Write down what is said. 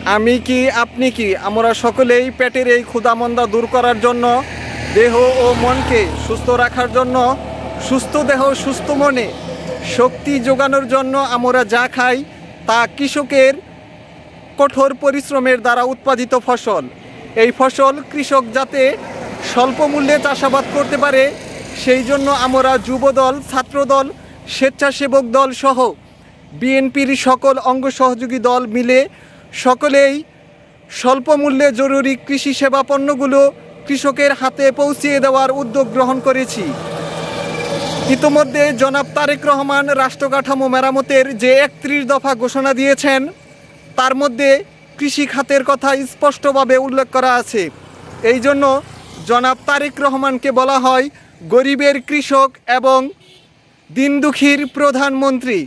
আমি কি আপনি কি আমরা সকলেই পেটের এই ক্ষুধামন্দা দূর করার জন্য, দেহ ও মনকে সুস্থ রাখার জন্য, সুস্থ দেহ সুস্থ মনে শক্তি যোগানোর জন্য আমরা যা খাই তা কৃষকের কঠোর পরিশ্রমের দ্বারা উৎপাদিত ফসল। এই ফসল কৃষক যাতে স্বল্প মূল্যে চাষাবাদ করতে পারে সেই জন্য আমরা যুবদল, ছাত্রদল, স্বেচ্ছাসেবক দল সহ বিএনপির সকল অঙ্গ সহযোগী দল মিলে সকলেই স্বল্প মূল্যে জরুরি কৃষি সেবা পণ্যগুলো কৃষকের হাতে পৌঁছিয়ে দেওয়ার উদ্যোগ গ্রহণ করেছি। ইতোমধ্যে জনাব তারেক রহমান রাষ্ট্র কাঠামো মেরামতের যে ৩১ দফা ঘোষণা দিয়েছেন তার মধ্যে কৃষি খাতের কথা স্পষ্টভাবে উল্লেখ করা আছে। এই জন্য জনাব তারেক রহমানকে বলা হয় গরিবের কৃষক এবং দিন দুঃখীর প্রধানমন্ত্রী।